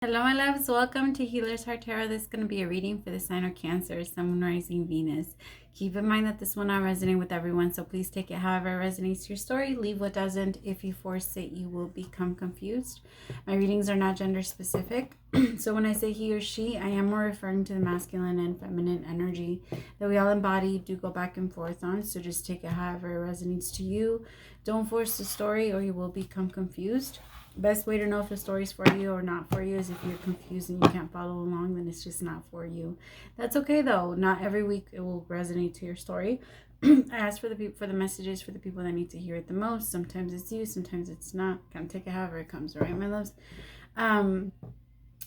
Hello, my loves. Welcome to Healer's Heart Tarot. This is going to be a reading for the sign of Cancer, Sun, Moon, Rising, Venus. Keep in mind that this will not resonate with everyone, so please take it however it resonates to your story. Leave what doesn't. If you force it, you will become confused. My readings are not gender specific, so when I say he or she, I am more referring to the masculine and feminine energy that we all embody, do go back and forth on, so just take it however it resonates to you. Don't force the story or you will become confused. Best way to know if the story's for you or not for you is if you're confused and you can't follow along, then it's just not for you. That's okay though. Not every week it will resonate to your story. I ask for the messages for the people that need to hear it the most. Sometimes it's you, sometimes it's not. Kind of take it however it comes, right, my loves?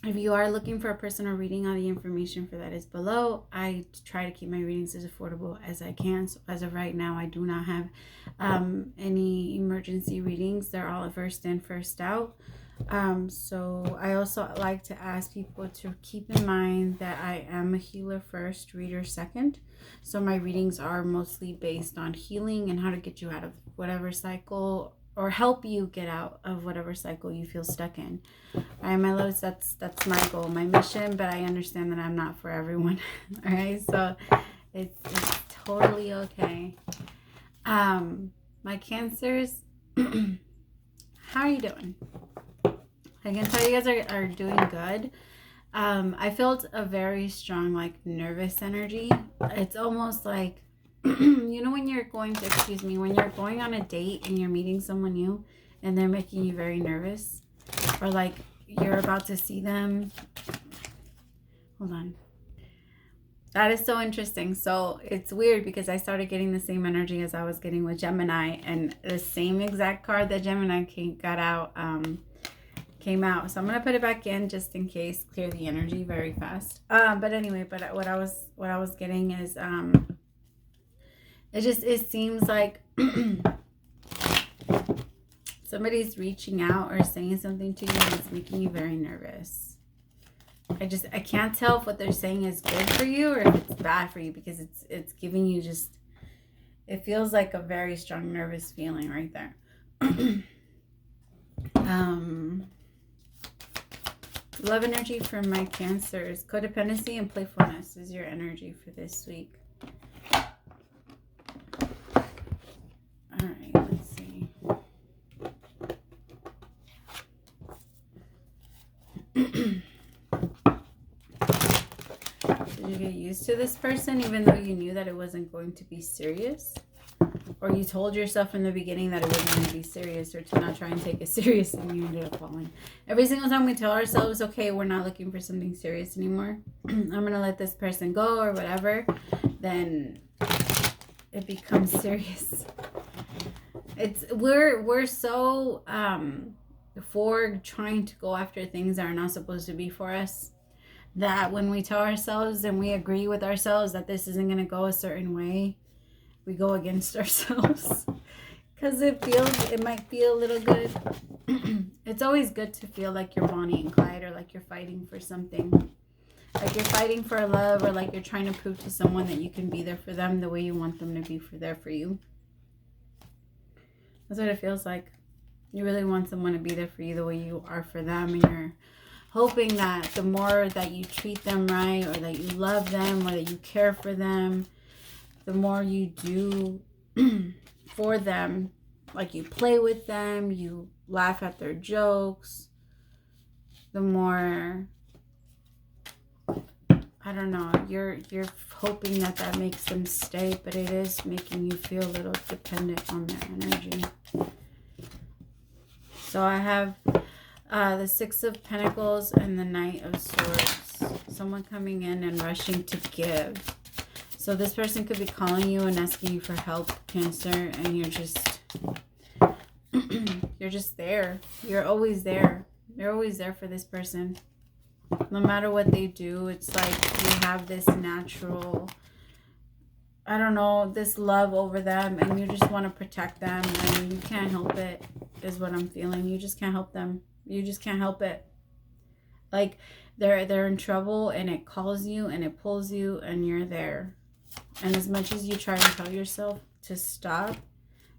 If you are looking for a personal reading, all the information for that is below. I try to keep my readings as affordable as I can. So as of right now, I do not have any emergency readings. They're all first in, first out. So I also like to ask people to keep in mind that I am a healer first, reader second. So my readings are mostly based on healing and how to get you out of whatever cycle or help you get out of whatever cycle you feel stuck in. All right, my loves, that's my goal, my mission, but I understand that I'm not for everyone. All right, so it's totally okay. My Cancers, how are you doing? I can tell you guys are doing good. I felt a very strong, like, nervous energy. It's almost like, you know, when you're going on a date and you're meeting someone new and they're making you very nervous, or like you're about to see them. Hold on. That is so interesting. So it's weird because I started getting the same energy as I was getting with Gemini, and the same exact card that Gemini came out. So I'm gonna put it back in just in case, clear the energy very fast. But anyway, what I was getting is it seems like somebody's reaching out or saying something to you and it's making you very nervous. I can't tell if what they're saying is good for you or if it's bad for you, because it's giving you just, it feels like a very strong nervous feeling right there. Love energy for my Cancers. Codependency and playfulness is your energy for this week. Alright, let's see. Did you get used to this person even though you knew that it wasn't going to be serious? Or you told yourself in the beginning that it wasn't going to be serious, or to not try and take it serious, and you ended up falling. Every single time we tell ourselves, okay, we're not looking for something serious anymore, I'm going to let this person go or whatever, then it becomes serious. We're so for trying to go after things that are not supposed to be for us, that when we tell ourselves and we agree with ourselves that this isn't going to go a certain way, we go against ourselves because it might feel a little good. It's always good to feel like you're Bonnie and Clyde, or like you're fighting for something, like you're fighting for love, or like you're trying to prove to someone that you can be there for them the way you want them to be there for you. That's what it feels like. You really want someone to be there for you the way you are for them, and you're hoping that the more that you treat them right, or that you love them, or that you care for them, the more you do for them, like you play with them, you laugh at their jokes, the more, I don't know, you're hoping that makes them stay, but it is making you feel a little dependent on their energy. So I have the Six of Pentacles and the Knight of Swords. Someone coming in and rushing to give. So this person could be calling you and asking you for help, Cancer, and you're just there. You're always there. You're always there for this person. No matter what they do, it's like you have this natural, I don't know, this love over them, and you just want to protect them, and you can't help it, is what I'm feeling. You just can't help them. You just can't help it. Like they're in trouble and it calls you and it pulls you and you're there. And as much as you try and tell yourself to stop,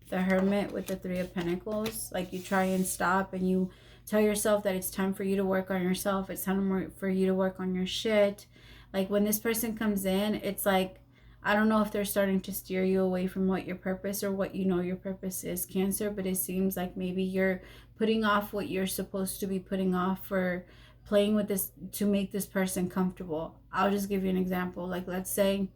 the Hermit with the Three of Pentacles, like you try and stop and you Tell yourself that it's time for you to work on yourself. It's time for you to work on your shit. Like when this person comes in, it's like, I don't know if they're starting to steer you away from what your purpose or what you know your purpose is, Cancer, but it seems like maybe you're putting off what you're supposed to be putting off for playing with this to make this person comfortable. I'll just give you an example. Like, let's say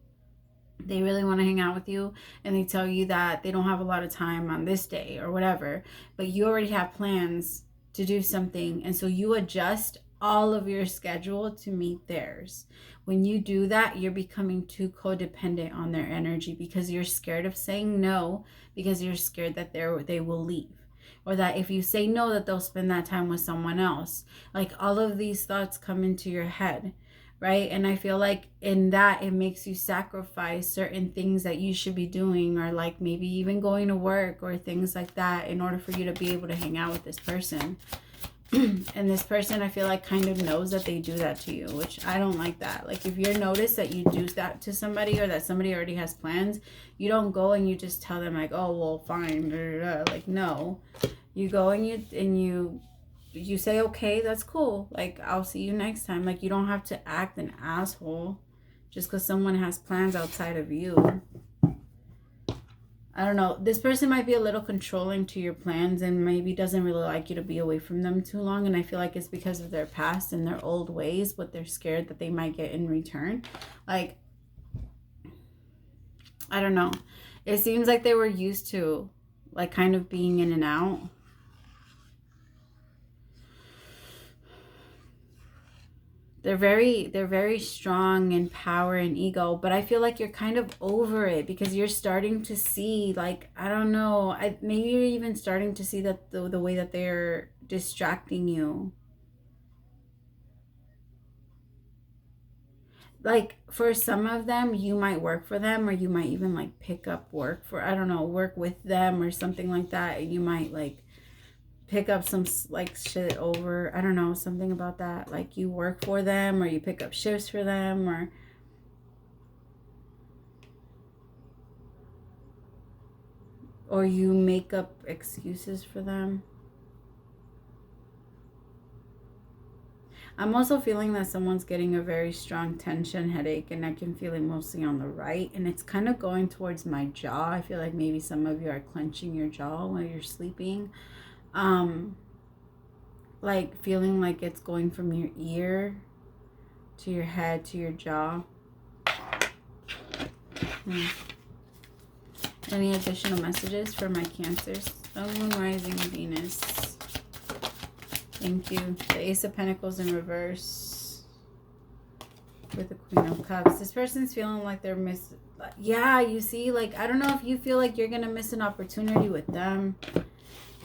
they really want to hang out with you and they tell you that they don't have a lot of time on this day or whatever, but you already have plans to do something, and so you adjust all of your schedule to meet theirs. When you do that, you're becoming too codependent on their energy because you're scared of saying no, because you're scared that they will leave, or that if you say no, that they'll spend that time with someone else. Like, all of these thoughts come into your head, right? And I feel like in that, it makes you sacrifice certain things that you should be doing, or like maybe even going to work or things like that, in order for you to be able to hang out with this person. And this person, I feel like, kind of knows that they do that to you, which I don't like that. Like, if you notice that you do that to somebody, or that somebody already has plans, you don't go and you just tell them like, oh, well, fine, like, no. You go and you say, okay, that's cool, like, I'll see you next time. Like, you don't have to act an asshole just because someone has plans outside of you. I don't know. This person might be a little controlling to your plans and maybe doesn't really like you to be away from them too long. And I feel like it's because of their past and their old ways, what they're scared that they might get in return. Like, I don't know. It seems like they were used to, like, kind of being in and out. They're very strong in power and ego, but I feel like you're kind of over it because you're starting to see, like, I don't know, maybe you're even starting to see that the way that they're distracting you. Like, for some of them, you might work for them, or you might even like pick up work for, I don't know, work with them or something like that. And you might like pick up some like shit over, I don't know, something about that. Like, you work for them, or you pick up shifts for them, or you make up excuses for them. I'm also feeling that someone's getting a very strong tension headache, and I can feel it mostly on the right, and it's kind of going towards my jaw. I feel like maybe some of you are clenching your jaw while you're sleeping. Like, feeling like it's going from your ear to your head to your jaw. Any additional messages for my Cancers? Sun, Moon, Rising, Venus. Thank you. The Ace of Pentacles in reverse with the Queen of Cups. This person's feeling like they're yeah, you see, like, I don't know if you feel like you're gonna miss an opportunity with them,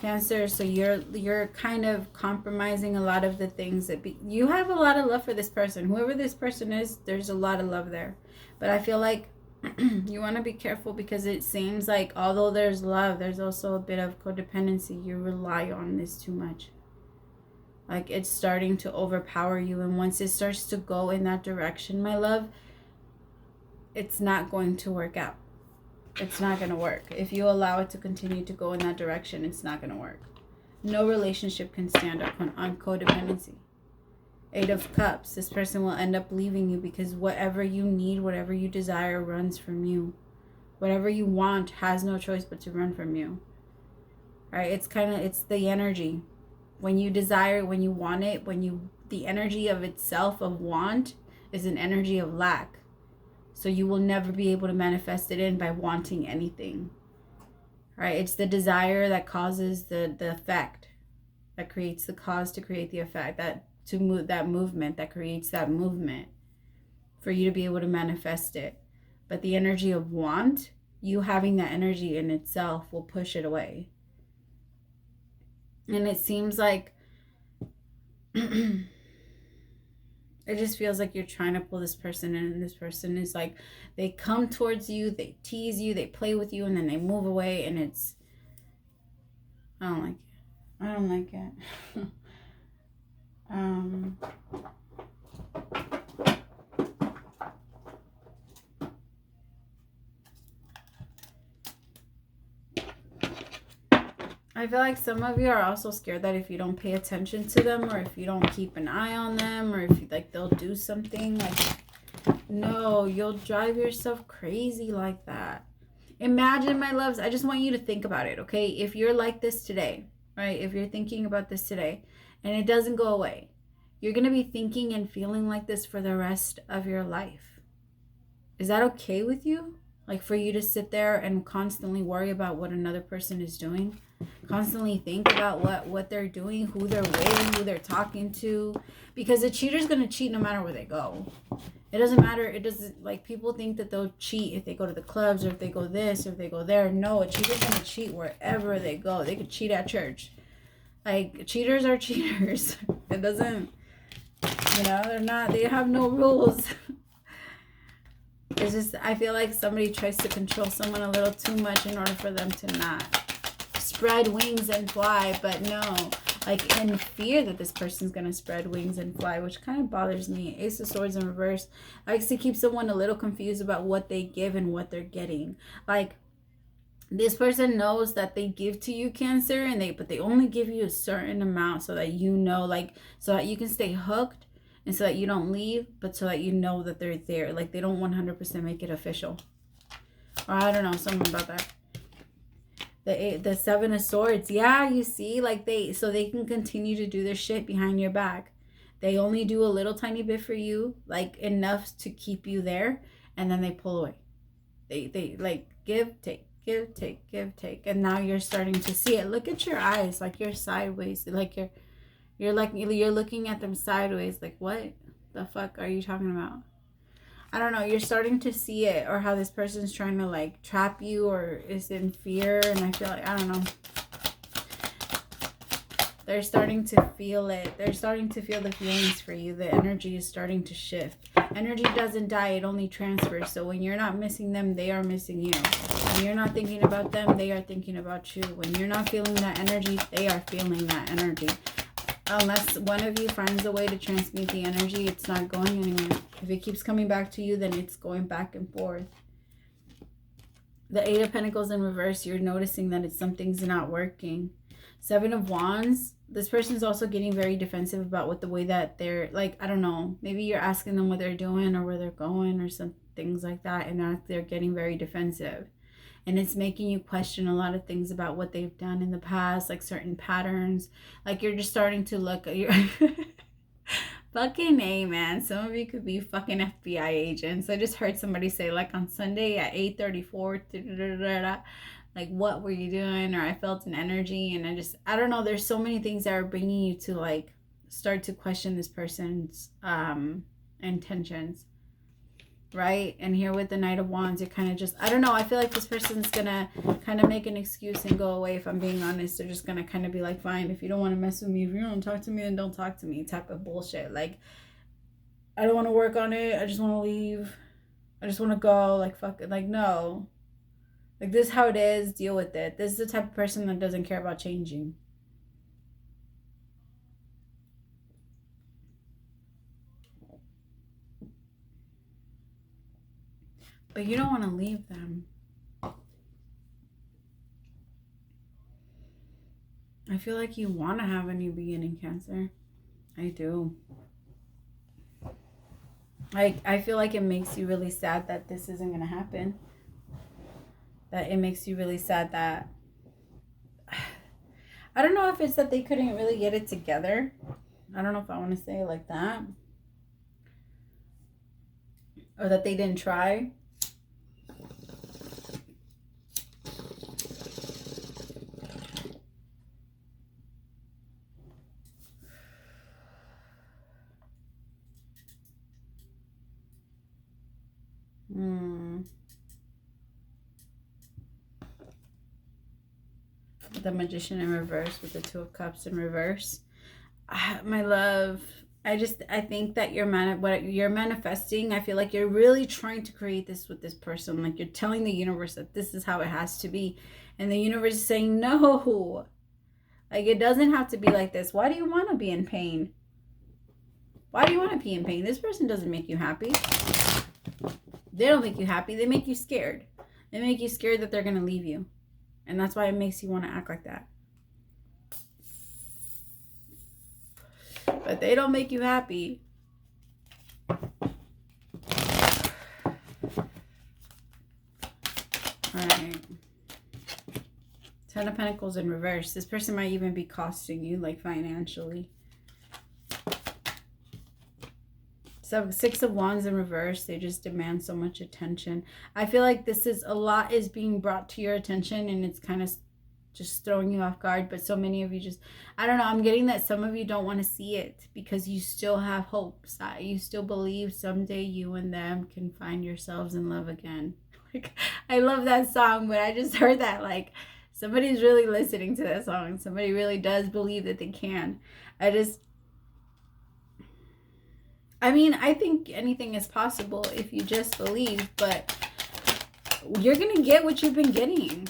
Cancer. So you're kind of compromising a lot of the things that you have a lot of love for this person. Whoever this person is, there's a lot of love there. But I feel like you want to be careful, because it seems like although there's love, there's also a bit of codependency. You rely on this too much. Like, it's starting to overpower you. And once it starts to go in that direction, my love, it's not going to work out. It's not going to work. If you allow it to continue to go in that direction, it's not going to work. No relationship can stand up on codependency. Eight of Cups. This person will end up leaving you because whatever you need, whatever you desire, runs from you. Whatever you want has no choice but to run from you. Right? It's the energy. When you desire, when you want it, the energy of itself of want is an energy of lack. So you will never be able to manifest it in by wanting anything. Right? It's the desire that causes the effect, that creates the cause to create the effect, that movement that creates that movement for you to be able to manifest it. But the energy of want, you having that energy in itself, will push it away. And it seems like it just feels like you're trying to pull this person in, and this person is like, they come towards you, they tease you, they play with you, and then they move away, and it's, I don't like it. I don't like it. I I feel like some of you are also scared that if you don't pay attention to them, or if you don't keep an eye on them, or if you, like, they'll do something. Like, no, you'll drive yourself crazy like that. Imagine, my loves, I just want you to think about it, okay? If you're like this today, right? If you're thinking about this today and it doesn't go away, you're going to be thinking and feeling like this for the rest of your life. Is that okay with you? Like, for you to sit there and constantly worry about what another person is doing? Constantly think about what they're doing, who they're with, who they're talking to? Because a cheater's going to cheat no matter where they go. It doesn't matter. It doesn't, like, people think that they'll cheat if they go to the clubs, or if they go this, or if they go there. No, a cheater's going to cheat wherever they go. They could cheat at church. Like, cheaters are cheaters. It doesn't, they have no rules. It's just, I feel like somebody tries to control someone a little too much in order for them to not spread wings and fly. But no, like, in fear that this person's going to spread wings and fly, which kind of bothers me. Ace of Swords in reverse likes to keep someone a little confused about what they give and what they're getting. Like, this person knows that they give to you, Cancer, but they only give you a certain amount so that like, so that you can stay hooked. And so that you don't leave, but so that you know that they're there. Like, they don't 100% make it official. Or I don't know, something about that. The Seven of Swords. Yeah, you see, like, so they can continue to do their shit behind your back. They only do a little tiny bit for you, like, enough to keep you there, and then they pull away. They like, give, take, give, take, give, take. And now you're starting to see it. Look at your eyes, like, you're sideways, like you're looking at them sideways, like, what the fuck are you talking about? I don't know. You're starting to see it, or how this person's trying to, like, trap you, or is in fear. And I feel like, I don't know. They're starting to feel it. They're starting to feel the feelings for you. The energy is starting to shift. Energy doesn't die. It only transfers. So when you're not missing them, they are missing you. When you're not thinking about them, they are thinking about you. When you're not feeling that energy, they are feeling that energy. Unless one of you finds a way to transmute the energy, it's not going anywhere. If it keeps coming back to you, then it's going back and forth. The Eight of Pentacles in reverse, you're noticing that something's not working. Seven of Wands, this person's also getting very defensive about the way that they're, like, I don't know, maybe you're asking them what they're doing or where they're going or some things like that, and now they're getting very defensive. And it's making you question a lot of things about what they've done in the past, like certain patterns. Like, you're just starting to look at your... Fucking A, man. Some of you could be fucking FBI agents. I just heard somebody say, like, on Sunday at 8:34, like, what were you doing? Or I felt an energy. And I don't know. There's so many things that are bringing you to, like, start to question this person's intentions. Right? And here with the Knight of Wands, you're kind of just, I don't know, I feel like this person's gonna kind of make an excuse and go away. If I'm being honest, they're just gonna kind of be like, fine, if you don't want to mess with me, if you don't talk to me, then don't talk to me, type of bullshit. Like, I don't want to work on it, I just want to leave, I just want to go, like, fuck it, like, no, like, this is how it is, deal with it. This is the type of person that doesn't care about changing. But you don't want to leave them. I feel like you want to have a new beginning, Cancer. I do. I feel like it makes you really sad that this isn't going to happen. That it makes you really sad that... I don't know if it's that they couldn't really get it together. I don't know if I want to say it like that. Or that they didn't try. The Magician in reverse with the Two of Cups in reverse. My love, I think that what you're manifesting, I feel like you're really trying to create this with this person. Like, you're telling the universe that this is how it has to be. And the universe is saying, no. Like, it doesn't have to be like this. Why do you want to be in pain? Why do you want to be in pain? This person doesn't make you happy. They don't make you happy. They make you scared. They make you scared that they're going to leave you. And that's why it makes you want to act like that. but they don't make you happy. Alright. 10 of Pentacles in reverse. This person might even be costing you, like, financially. So 6 of Wands in reverse. They just demand so much attention. I feel like this is a lot is being brought to your attention, and it's kind of just throwing you off guard. But so many of you just, I don't know, I'm getting that some of you don't want to see it because you still have hopes. You still believe someday you and them can find yourselves in love again. Like, I love that song, but I just heard that, like, somebody's really listening to that song. Somebody really does believe that they can. I mean, I think anything is possible if you just believe, but you're going to get what you've been getting.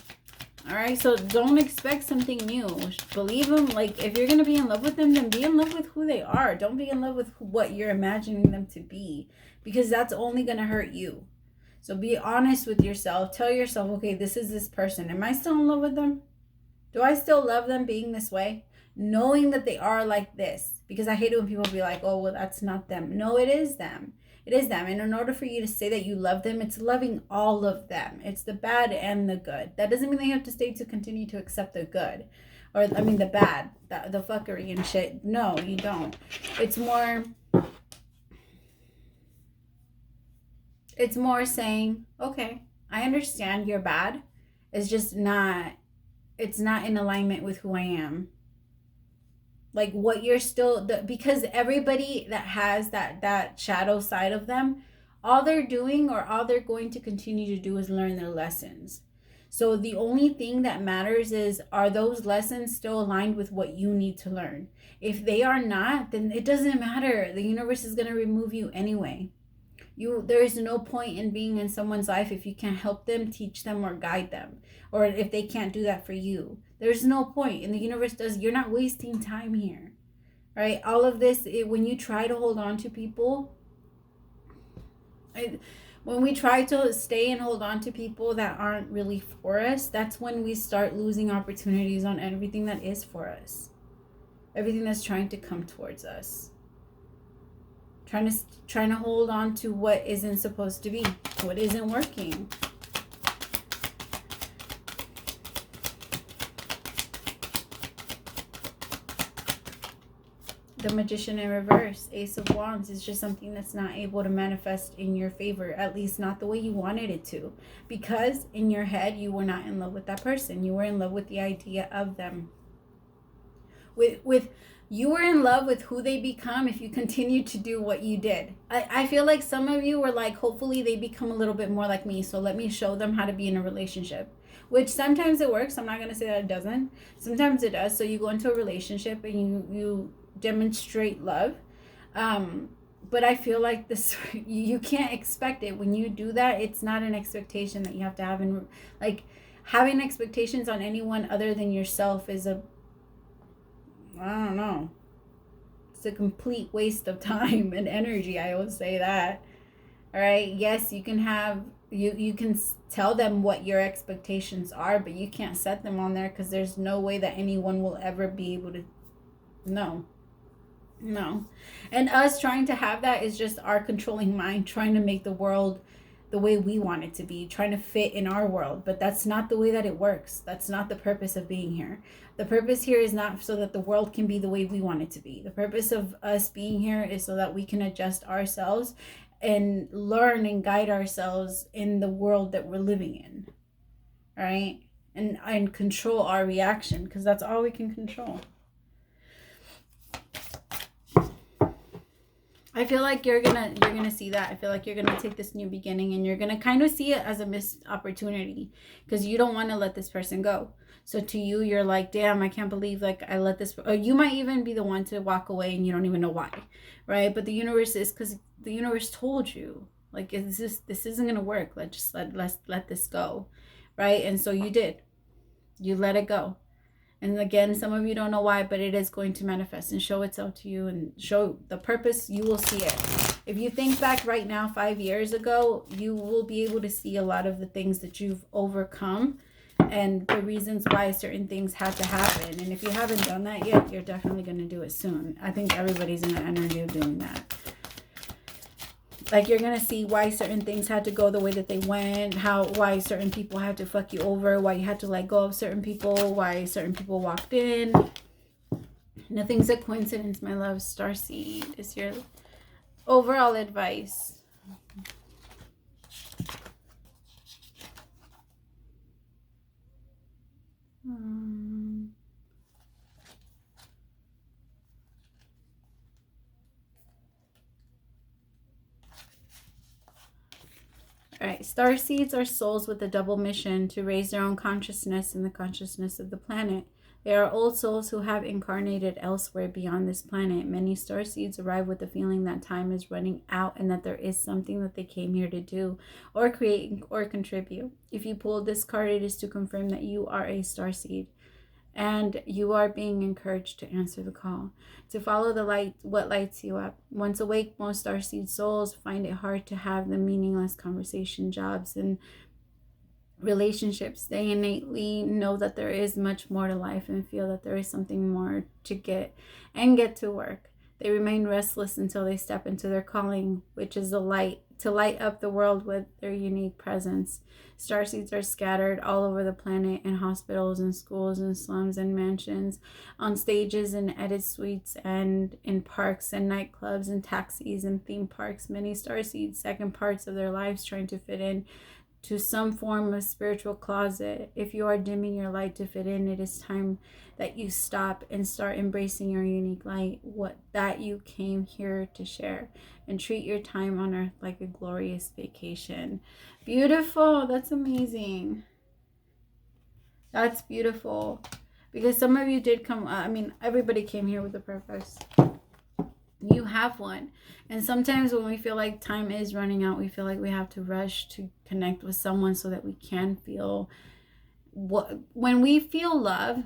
All right, so don't expect something new. Believe them. Like, if you're going to be in love with them, then be in love with who they are. Don't be in love with what you're imagining them to be, because that's only going to hurt you. So be honest with yourself. Tell yourself, okay, this is this person. Am I still in love with them? Do I still love them being this way? Knowing that they are like this. Because I hate it when people be like, oh, well, that's not them. No, it is them. It is them. And in order for you to say that you love them, it's loving all of them. It's the bad and the good. That doesn't mean they have to stay to continue to accept the good. Or, I mean, the bad. The fuckery and shit. No, you don't. It's more saying, okay, I understand you're bad. It's just not, it's not in alignment with who I am. Like, what you're still, because everybody that has that shadow side of them, all they're doing or all they're going to continue to do is learn their lessons. So the only thing that matters is, are those lessons still aligned with what you need to learn? If they are not, then it doesn't matter. The universe is going to remove you anyway. There is no point in being in someone's life if you can't help them, teach them, or guide them, or if they can't do that for you. There's no point. And the universe does. You're not wasting time here, right? All of this, when you try to hold on to people, when we try to stay and hold on to people that aren't really for us, that's when we start losing opportunities on everything that is for us, everything that's trying to come towards us. Trying to hold on to what isn't supposed to be, what isn't working. The Magician in reverse, Ace of Wands, is just something that's not able to manifest in your favor, at least not the way you wanted it to, because in your head you were not in love with that person. You were in love with the idea of them. You were in love with who they become if you continue to do what you did. I feel like some of you were like, hopefully they become a little bit more like me, so let me show them how to be in a relationship. Which sometimes it works. I'm not going to say that it doesn't. Sometimes it does. So you go into a relationship and you demonstrate love. But I feel like this, you can't expect it. When you do that, it's not an expectation that you have to have. And like, having expectations on anyone other than yourself is I don't know. It's a complete waste of time and energy. I will say that. All right. Yes, you can have, you can tell them what your expectations are, but you can't set them on there, because there's no way that anyone will ever be able to. No. And us trying to have that is just our controlling mind trying to make the world the way we want it to be, trying to fit in our world. But that's not the way that it works. That's not the purpose of being here. The purpose here is not so that the world can be the way we want it to be. The purpose of us being here is so that we can adjust ourselves and learn and guide ourselves in the world that we're living in. All right? And control our reaction, because that's all we can control. I feel like you're gonna see that. I feel like you're gonna take this new beginning and you're gonna kind of see it as a missed opportunity, because you don't want to let this person go. So to you, you're like, damn, I can't believe like I let this, or you might even be the one to walk away and you don't even know why, right? But the universe is, because the universe told you, like, this isn't gonna work. Let's let this go, right? And so you did. You let it go. And again, some of you don't know why, but it is going to manifest and show itself to you and show the purpose. You will see it. If you think back right now, 5 years ago, you will be able to see a lot of the things that you've overcome and the reasons why certain things had to happen. And if you haven't done that yet, you're definitely going to do it soon. I think everybody's in the energy of doing that. Like, you're going to see why certain things had to go the way that they went, why certain people had to fuck you over, why you had to let go of certain people, why certain people walked in. Nothing's a coincidence, my love. Starseed is your overall advice. All right, starseeds are souls with a double mission to raise their own consciousness and the consciousness of the planet. They are old souls who have incarnated elsewhere beyond this planet. Many starseeds arrive with the feeling that time is running out and that there is something that they came here to do or create or contribute. If you pulled this card, it is to confirm that you are a starseed and you are being encouraged to answer the call, to follow the light, what lights you up. Once awake, most starseed souls find it hard to have the meaningless conversation, jobs, and relationships. They innately know that there is much more to life and feel that there is something more to get to work. They remain restless until they step into their calling, which is the light, to light up the world with their unique presence. Starseeds are scattered all over the planet, in hospitals and schools and slums and mansions, on stages and edit suites, and in parks and nightclubs and taxis and theme parks. Many starseeds second parts of their lives trying to fit in to some form of spiritual closet. If you are dimming your light to fit in, it is time that you stop and start embracing your unique light, what that you came here to share, and treat your time on earth like a glorious vacation. Beautiful. That's amazing. That's beautiful. Because some of you did come, everybody came here with a purpose. You have one. And sometimes when we feel like time is running out, we feel like we have to rush to connect with someone so that we can feel when we feel love,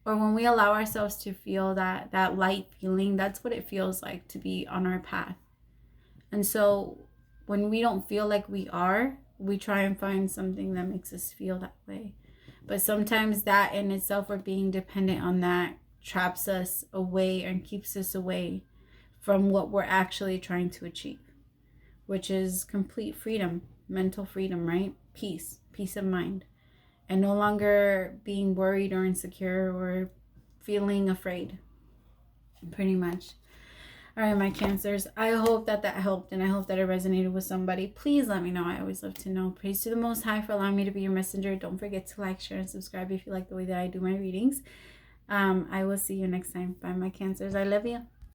or when we allow ourselves to feel that light feeling, that's what it feels like to be on our path. And so when we don't feel like we are, we try and find something that makes us feel that way. But sometimes that in itself, or being dependent on that, traps us away and keeps us away from what we're actually trying to achieve, which is complete freedom, mental freedom, right? Peace of mind, and no longer being worried or insecure or feeling afraid, pretty much. All right, my Cancers, I hope that helped, and I hope that it resonated with somebody. Please let me know. I always love to know. Praise to the Most High for allowing me to be your messenger. Don't forget to like, share, and subscribe if you like the way that I do my readings. I will see you next time. Bye, my Cancers. I love you.